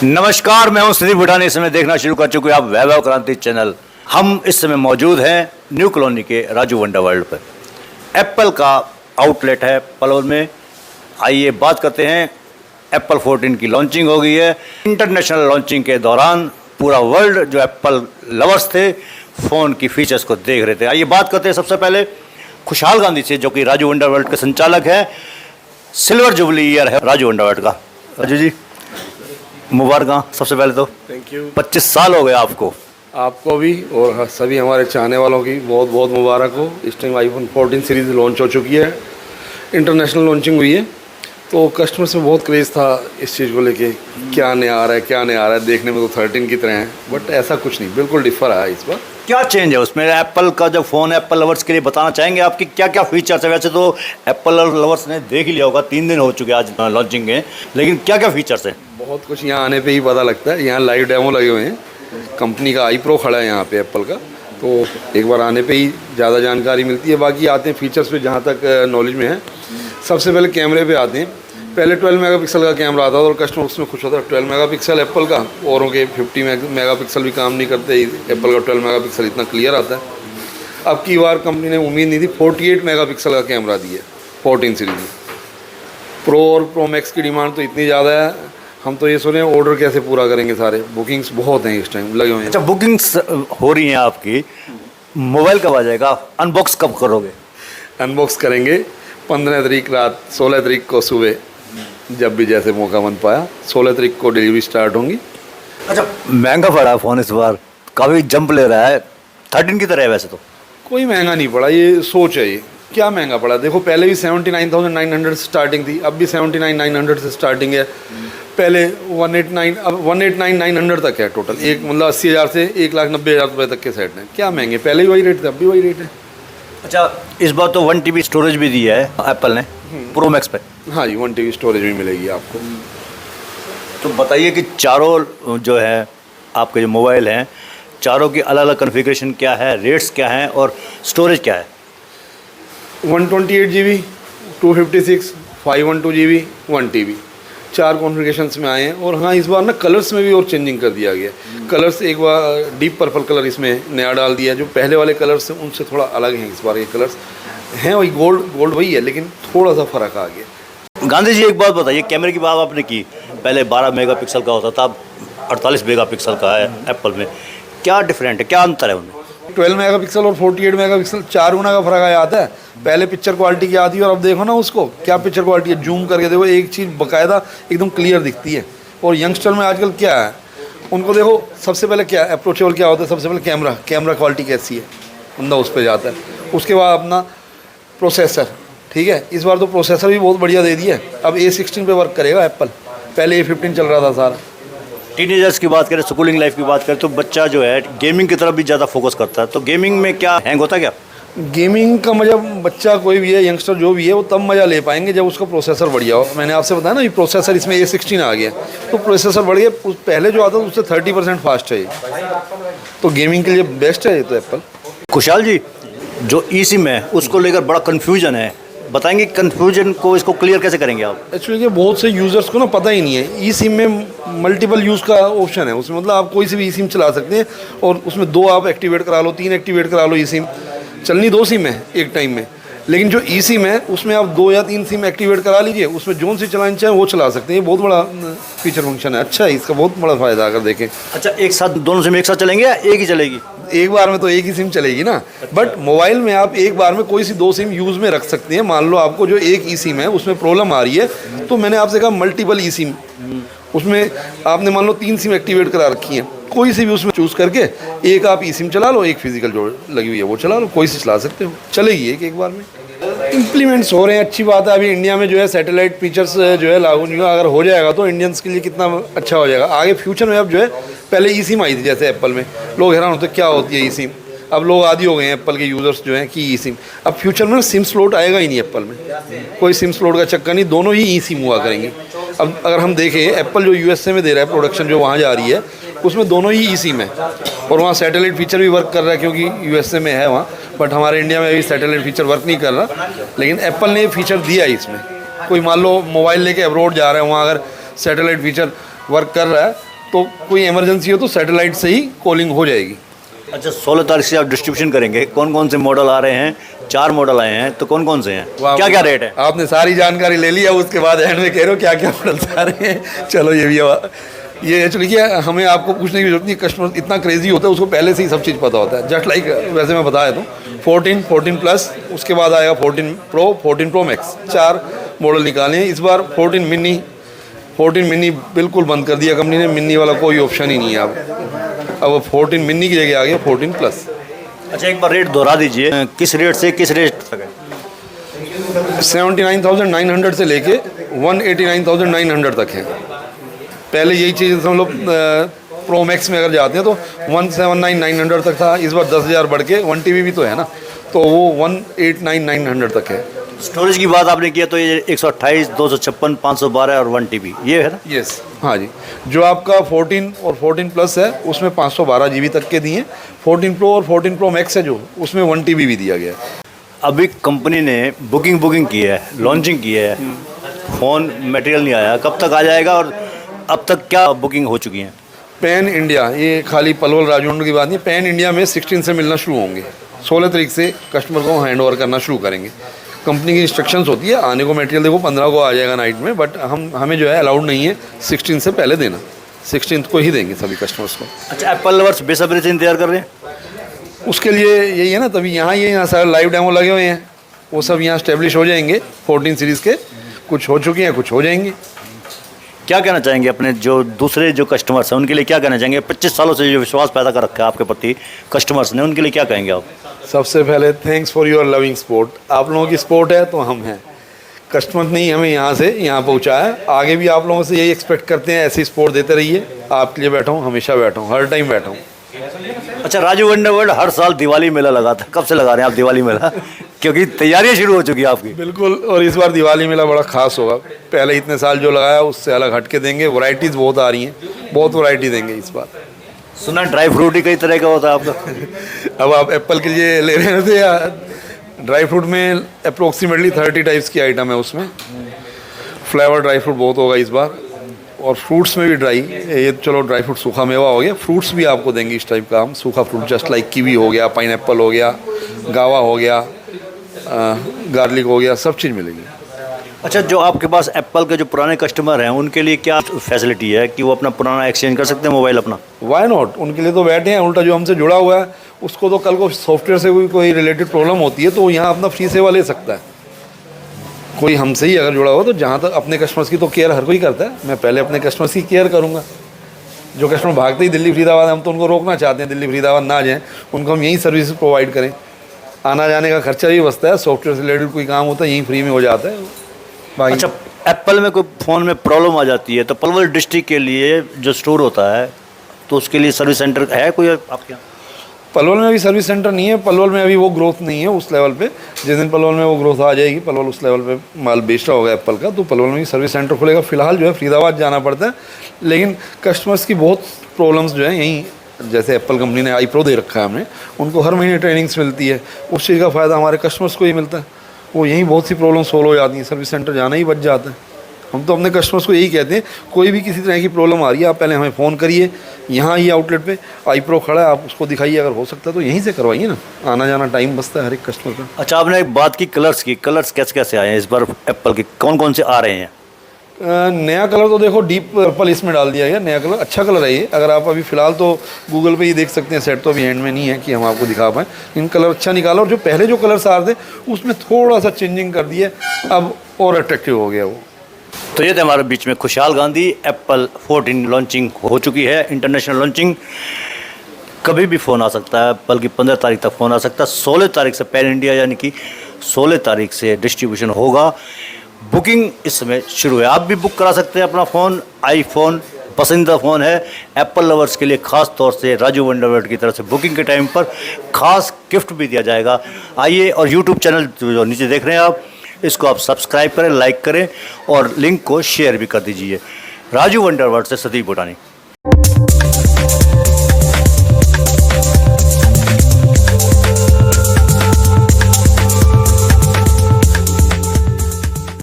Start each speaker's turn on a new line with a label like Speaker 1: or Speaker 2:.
Speaker 1: नमस्कार, मैं हूं संदीप बुढ़ानी। इस समय देखना शुरू कर चुके हैं आप वैभव क्रांति चैनल। हम इस समय मौजूद हैं न्यू कॉलोनी के राजू वंडर वर्ल्ड पर। एप्पल का आउटलेट है पलवल में। आइए बात करते हैं। एप्पल 14 की लॉन्चिंग हो गई है। इंटरनेशनल लॉन्चिंग के दौरान पूरा वर्ल्ड जो एप्पल लवर्स थे फ़ोन की फीचर्स को देख रहे थे। आइए बात करते हैं सबसे पहले खुशहाल गांधी से, जो कि राजू वंडर वर्ल्ड के संचालक हैं। सिल्वर जुबली ईयर है राजू वंडर वर्ल्ड का। राजू जी मुबारक। सबसे पहले तो
Speaker 2: थैंक यू।
Speaker 1: 25 साल हो गए आपको
Speaker 2: भी और सभी हमारे चाहने वालों की बहुत बहुत मुबारक हो। इस टाइम आईफोन 14 सीरीज़ लॉन्च हो चुकी है, इंटरनेशनल लॉन्चिंग हुई है, तो कस्टमर्स में बहुत क्रेज़ था इस चीज़ को लेके। क्या नहीं आ रहा है, क्या नहीं आ रहा है। देखने में तो 13 की तरह है, बट ऐसा कुछ नहीं, बिल्कुल डिफर है इस बार।
Speaker 1: क्या चेंज है उसमें? एप्पल का जो फ़ोन है, एप्पल लवर्स के लिए बताना चाहेंगे आपकी क्या क्या फीचर्स है? वैसे तो एप्पल लवर्स ने देख ही लिया होगा, 3 दिन हो चुके हैं आज लॉन्चिंग के, लेकिन क्या क्या फीचर्स है?
Speaker 2: बहुत कुछ यहाँ आने पे ही पता लगता है। यहाँ लाइव डेमो लगे हुए हैं, कंपनी का आई प्रो खड़ा है यहाँ पे एप्पल का, तो एक बार आने पे ही ज़्यादा जानकारी मिलती है। बाकी आते हैं फीचर्स पे, जहाँ तक नॉलेज में है। सबसे पहले कैमरे पे आते हैं। पहले 12 मेगापिक्सल का कैमरा आता था और कस्टमर उसमें खुश होता है। 12 मेगापिक्सल एप्पल का, औरों के 50 मेगापिक्सल भी काम नहीं करते, एप्पल का 12 मेगापिक्सल इतना क्लियर आता है। अब की बार कंपनी ने उम्मीद नहीं थी, 48 मेगापिक्सल का कैमरा दिया 14 सीरीज में। प्रो और प्रो मैक्स की डिमांड तो इतनी ज़्यादा है, हम तो ये सुने ऑर्डर कैसे पूरा करेंगे। सारे बुकिंग्स बहुत हैं इस टाइम लगे हुए हैं।
Speaker 1: अच्छा, बुकिंग्स हो रही हैं आपकी। मोबाइल कब आ जाएगा? अनबॉक्स कब करोगे?
Speaker 2: अनबॉक्स करेंगे 15 तारीख रात, 16 तारीख को सुबह, जब भी जैसे मौका बन पाया। 16 तारीख को डिलीवरी स्टार्ट होंगी।
Speaker 1: अच्छा, महंगा पड़ा है फ़ोन इस बार, काफ़ी जंप ले रहा है। 13 की तरह है वैसे तो।
Speaker 2: कोई महंगा नहीं पड़ा, ये सोच है। ये क्या महंगा पड़ा? देखो, पहले भी 79,900 से स्टार्टिंग थी, अब भी 79,900 से स्टार्टिंग है। पहले 189, अब 189,900 तक है टोटल। एक मतलब 80,000 से 1,90,000 रुपये तक के सेट हैं। क्या महंगे? पहले भी वही रेट थे, अब भी वही रेट है।
Speaker 1: अच्छा, इस बार तो 1 TB स्टोरेज भी दी है एप्पल ने प्रो मैक्स पे।
Speaker 2: हाँ जी, 1 TB स्टोरेज भी मिलेगी आपको।
Speaker 1: तो बताइए कि चारों जो है आपके जो मोबाइल हैं, चारों की अलग अलग कॉन्फ़िगरेशन क्या है, रेट्स क्या हैं और स्टोरेज क्या है?
Speaker 2: 128 GB, 256, 512 GB, 1 TB, 4 कॉन्फ़िगरेशंस में आए हैं। और हाँ, इस बार ना कलर्स में भी और चेंजिंग कर दिया गया। कलर्स एक बार डीप पर्पल कलर इसमें नया डाल दिया, जो पहले वाले कलर्स हैं उनसे थोड़ा अलग हैं। इस बार ये कलर्स हैं वही, गोल्ड वही है, लेकिन थोड़ा सा फ़र्क आ गया।
Speaker 1: गांधी जी, एक बात बताइए, कैमरे की बात आपने की, पहले 12 मेगापिक्सल का होता था, अब 48 मेगापिक्सल का है एप्पल में। क्या डिफरेंट है, क्या अंतर है उनमें?
Speaker 2: 12 मेगापिक्सल और 48 मेगापिक्सल 4 गुना का फ़र्क आ जाता है। पहले पिक्चर क्वालिटी क्या आती है और अब देखो ना उसको, क्या पिक्चर क्वालिटी है। जूम करके देखो, एक चीज़ बाकायदा एकदम क्लियर दिखती है। और यंगस्टर में आजकल क्या है, उनको देखो, सबसे पहले क्या अप्रोचेबल क्या होता है? सबसे पहले कैमरा क्वालिटी कैसी है, बंदा उस पर जाता है। उसके बाद अपना प्रोसेसर, ठीक है। इस बार तो प्रोसेसर भी बहुत बढ़िया दे दिया है। अब A16 पे वर्क करेगा एप्पल, पहले A15 चल रहा था सारा।
Speaker 1: टीनेजर्स की बात करें, स्कूलिंग लाइफ की बात करें, तो बच्चा जो है गेमिंग की तरफ भी ज़्यादा फोकस करता है, तो गेमिंग में क्या हैंग होता है क्या?
Speaker 2: गेमिंग का मज़ा बच्चा कोई भी है, यंगस्टर जो भी है, वो तब मज़ा ले पाएंगे जब उसका प्रोसेसर बढ़िया हो। मैंने आपसे बताया ना, ये प्रोसेसर इसमें A16 आ गया, तो प्रोसेसर बढ़ गया। पहले जो आता था उससे 30% फास्ट है ये, तो गेमिंग के लिए बेस्ट है ये तो एप्पल।
Speaker 1: खुशहाल जी, जो eSIM है उसको लेकर बड़ा कन्फ्यूजन है, बताएंगे कन्फ्यूजन को, इसको क्लियर कैसे करेंगे आप?
Speaker 2: एक्चुअली बहुत से यूज़र्स को ना पता ही नहीं है। eSIM में मल्टीपल यूज़ का ऑप्शन है उसमें, मतलब आप कोई से भी eSIM चला सकते हैं और उसमें 2 आप एक्टिवेट करा लो, 3 एक्टिवेट करा लो। eSIM चलनी 2 सिम है एक टाइम में, लेकिन जो eSIM है उसमें आप 2 या 3 सिम एक्टिवेट करा लीजिए, उसमें जो सी चलाना चाहें वो चला सकते हैं। ये बहुत बड़ा फीचर फंक्शन है, अच्छा है, इसका बहुत बड़ा फ़ायदा अगर देखें।
Speaker 1: अच्छा, एक साथ दोनों सिम एक साथ चलेंगे या एक ही चलेगी?
Speaker 2: एक बार में तो एक ही सिम चलेगी ना, बट मोबाइल में आप एक बार में कोई सी 2 सिम यूज़ में रख सकते हैं। मान लो आपको जो एक eSIM है उसमें प्रॉब्लम आ रही है, तो मैंने आपसे कहा मल्टीपल eSIM, उसमें आपने मान लो 3 सिम एक्टिवेट करा रखी हैं, कोई सी भी उसमें चूज़ करके एक आप eSIM चला लो, एक फिजिकल जो लगी हुई है वो चला लो, कोई सी चला सकते हो, चलेगी एक बार में। इम्प्लीमेंट्स हो रहे हैं, अच्छी बात है। अभी इंडिया में जो है सैटेलाइट फीचर्स जो है लागू नहीं हुआ, अगर हो जाएगा तो इंडियंस के लिए कितना अच्छा हो जाएगा आगे फ्यूचर में। अब जो है, पहले eSIM आई थी जैसे एप्पल में, लोग हैरान होते क्या होती है eSIM। अब लोग आदी हो गए हैं एप्पल के यूज़र्स जो हैं कि eSIM। अब फ्यूचर में सिम स्लॉट आएगा ही नहीं एप्पल में, कोई सिम स्लॉट का चक्कर नहीं, दोनों ही eSIM हुआ करेंगे। अब अगर हम देखें, एप्पल जो USA में दे रहा है प्रोडक्शन, जो वहाँ जा रही है, उसमें दोनों ही eSIM है और वहाँ सैटेलाइट फीचर भी वर्क कर रहा है, क्योंकि USA में है वहाँ, बट हमारे इंडिया में अभी सैटेलाइट फीचर वर्क नहीं कर रहा। लेकिन एप्पल ने फीचर दिया इसमें। कोई मान लो मोबाइल लेके अब्रॉड जा रहे हैं, वहाँ अगर सैटेलाइट फीचर वर्क कर रहा है तो कोई इमरजेंसी हो तो सैटेलाइट से ही कॉलिंग हो जाएगी।
Speaker 1: अच्छा, 16 तारीख से आप डिस्ट्रीब्यूशन करेंगे, कौन कौन से मॉडल आ रहे हैं? 4 मॉडल आए हैं, तो कौन कौन से हैं, क्या क्या रेट है?
Speaker 2: आपने सारी जानकारी ले ली, अब उसके बाद एंड में कह रहे हो क्या क्या मॉडल्स आ रहे हैं। चलो ये भी ये एक्चुअली क्या है, हमें आपको पूछने की जरूरत नहीं, कस्टमर इतना क्रेजी होता है उसको पहले से ही सब चीज़ पता होता है। जस्ट लाइक वैसे मैं बताया तो 14, 14 प्लस, उसके बाद आएगा 14 प्रो, 14 प्रो मैक्स, 4 मॉडल निकाले हैं इस बार। 14 मिनी बिल्कुल बंद कर दिया कंपनी ने, मिनी वाला कोई ऑप्शन ही नहीं है अब 14 मिनी की जगह आ गया 14 प्लस।
Speaker 1: अच्छा, एक बार रेट दोहरा दीजिए, किस रेट से किस रेट तक है?
Speaker 2: 79,900 से लेके 189,900 तक है। पहले यही चीज़ हम लोग प्रो मैक्स में अगर जाते हैं तो 179,900 तक था, इस बार 10,000 बढ़ के 1 TB भी तो है ना, तो वो 189,900 तक है।
Speaker 1: स्टोरेज की बात आपने किया तो ये 128, 256, 512 और 1 TB ये है ना?
Speaker 2: यस, हाँ जी। जो आपका 14 और 14 प्लस है उसमें 512 GB तक के दिए। 14 प्रो और 14 प्रो मैक्स है जो, उसमें 1 TB भी दिया गया है।
Speaker 1: अभी कंपनी ने बुकिंग की है, लॉन्चिंग की है, फ़ोन मटेरियल नहीं आया, कब तक आ जाएगा और अब तक क्या बुकिंग हो चुकी है?
Speaker 2: पैन इंडिया, ये खाली पलवल राजवंड की बात नहीं, पैन इंडिया में 16 से मिलना शुरू होंगे। 16 तारीख से कस्टमर को हैंड ओवर करना शुरू करेंगे। कंपनी की इंस्ट्रक्शंस होती है, आने को मटेरियल देखो 15 को आ जाएगा नाइट में, बट हमें जो है अलाउड नहीं है 16 से पहले देना, 16 को ही देंगे सभी कस्टमर्स को।
Speaker 1: अच्छा, एप्पल लवर्स बेसब्री से इंतजार कर रहे हैं?
Speaker 2: उसके लिए यही है ना, तभी यहाँ सारे लाइव डेमो लगे हुए हैं, वो सब यहाँ स्टेब्लिश हो जाएंगे। 14 सीरीज़ के कुछ हो चुके हैं, कुछ हो जाएंगे।
Speaker 1: क्या कहना चाहेंगे अपने जो दूसरे जो कस्टमर्स हैं उनके लिए, क्या कहना चाहेंगे? 25 सालों से जो विश्वास पैदा कर रखा है आपके प्रति कस्टमर्स ने, उनके लिए क्या कहेंगे आप?
Speaker 2: सबसे पहले thanks for your loving sport. आप लोगों की स्पोर्ट है तो हम हैं। कस्टमर ने ही हमें यहाँ से यहाँ पहुँचाया, आगे भी आप लोगों से यही एक्सपेक्ट करते हैं, ऐसी स्पोर्ट देते रहिए। आपके लिए बैठा हूँ, हमेशा बैठा हूँ, हर टाइम बैठा हूँ।
Speaker 1: अच्छा, राजू वंडरवर्ल्ड हर साल दिवाली मेला लगाता है, कब से लगा रहे हैं आप दिवाली मेला? क्योंकि तैयारियां शुरू हो चुकी है आपकी।
Speaker 2: बिल्कुल, और इस बार दिवाली मेला बड़ा खास होगा। पहले इतने साल जो लगाया उससे अलग हट के देंगे। वैरायटीज़ बहुत आ रही हैं, बहुत वैरायटी देंगे इस बार।
Speaker 1: सुना ड्राई फ्रूट ही कई तरह का होता है आपका।
Speaker 2: अब आप एप्पल के लिए ले रहे थे या ड्राई फ्रूट में अप्रोक्सीमेटली 30 टाइप्स की आइटम है उसमें। फ्लेवर ड्राई फ्रूट बहुत होगा इस बार, और फ्रूट्स में भी ड्राई, ये चलो ड्राई फ्रूट सूखा मेवा हो गया, फ्रूट्स भी आपको देंगे इस टाइप का हम। सूखा फ्रूट जस्ट लाइक कीवी हो गया, पाइनएप्पल हो गया, गावा हो गया, गार्लिक हो गया, सब चीज़ मिलेगी।
Speaker 1: अच्छा, जो आपके पास एप्पल के जो पुराने कस्टमर हैं उनके लिए क्या फैसिलिटी है कि वो अपना पुराना एक्सचेंज कर सकते हैं मोबाइल अपना?
Speaker 2: वाई नॉट, उनके लिए तो बैठे हैं। उल्टा जो हमसे जुड़ा हुआ है उसको तो कल को सॉफ्टवेयर से कोई रिलेटेड प्रॉब्लम होती है तो वो यहाँ अपना फ्री सेवा ले सकता है। कोई हमसे ही अगर जुड़ा हो तो जहाँ तक अपने कस्टमर्स की तो केयर हर कोई करता है, मैं पहले अपने कस्टमर्स की केयर करूँगा। जो कस्टमर भागते ही दिल्ली फरीदाबाद, हम तो उनको रोकना चाहते हैं दिल्ली फरीदाबाद ना जाएँ, उनको हम यही सर्विस प्रोवाइड करें। आना जाने का खर्चा भी बचता है, सॉफ्टवेयर से रिलेटेड कोई काम होता है यहीं फ्री में हो जाता है भाई।
Speaker 1: अच्छा, एप्पल में कोई फ़ोन में प्रॉब्लम आ जाती है तो पलवल डिस्ट्रिक्ट के लिए जो स्टोर होता है तो उसके लिए सर्विस सेंटर है कोई आपके यहाँ?
Speaker 2: पलवल में अभी सर्विस सेंटर नहीं है, पलवल में अभी वो ग्रोथ नहीं है उस लेवल पे। जिस दिन पलवल में वो ग्रोथ आ जाएगी, पलवल उस लेवल पे माल बेच रहा होगा एप्पल का, तो पलवल में भी सर्विस सेंटर खुलेगा। फिलहाल जो है फरीदाबाद जाना पड़ता है, लेकिन कस्टमर्स की बहुत प्रॉब्लम्स जो है यहीं, जैसे एप्पल कंपनी ने आई प्रो दे रखा है हमने, उनको हर महीने ट्रेनिंग्स मिलती है, उस चीज़ का फ़ायदा हमारे कस्टमर्स को ही मिलता है। वो यहीं बहुत सी प्रॉब्लम सोल्व हो जाती हैं, सर्विस सेंटर जाना ही बच जाता है। हम तो अपने कस्टमर्स को यही कहते हैं, कोई भी किसी तरह की प्रॉब्लम आ रही है आप पहले हमें फ़ोन करिए, यहाँ ही आउटलेट पे आई प्रो खड़ा है, आप उसको दिखाइए, अगर हो सकता है तो यहीं से करवाइए ना, आना जाना टाइम बचता है हर एक कस्टमर का।
Speaker 1: अच्छा, आपने एक बात की कलर्स की, कलर्स कैसे कैसे आए हैं इस बार एप्पल के, कौन कौन से आ रहे हैं?
Speaker 2: नया कलर तो देखो डीप पर्पल इसमें डाल दिया गया, नया कलर अच्छा कलर है ये। अगर आप अभी फ़िलहाल तो गूगल पे ही देख सकते हैं, सेट तो अभी हैंड में नहीं है कि हम आपको दिखा पाएँ। इन कलर अच्छा निकाला, और जो पहले जो कलर्स आ रहे थे उसमें थोड़ा सा चेंजिंग कर दिया, अब और अट्रैक्टिव हो गया वो।
Speaker 1: तो ये थे हमारे बीच में खुशहाल गांधी। एप्पल 14 लॉन्चिंग हो चुकी है, इंटरनेशनल लॉन्चिंग। कभी भी फ़ोन आ सकता है, बल्कि 15 तारीख तक फ़ोन आ सकता है। 16 तारीख से पैन इंडिया यानी कि 16 तारीख से डिस्ट्रीब्यूशन होगा। बुकिंग इस समय शुरू है, आप भी बुक करा सकते हैं अपना फ़ोन। आईफोन पसंदीदा फ़ोन है, एप्पल लवर्स के लिए ख़ास तौर से राजू वंडरवर्ल्ड की तरफ से बुकिंग के टाइम पर ख़ास गिफ्ट भी दिया जाएगा। आइए, और यूट्यूब चैनल जो नीचे देख रहे हैं आप, इसको आप सब्सक्राइब करें, लाइक करें और लिंक को शेयर भी कर दीजिए। राजू वंडरवर्ल्ड से सतीश भूटानी।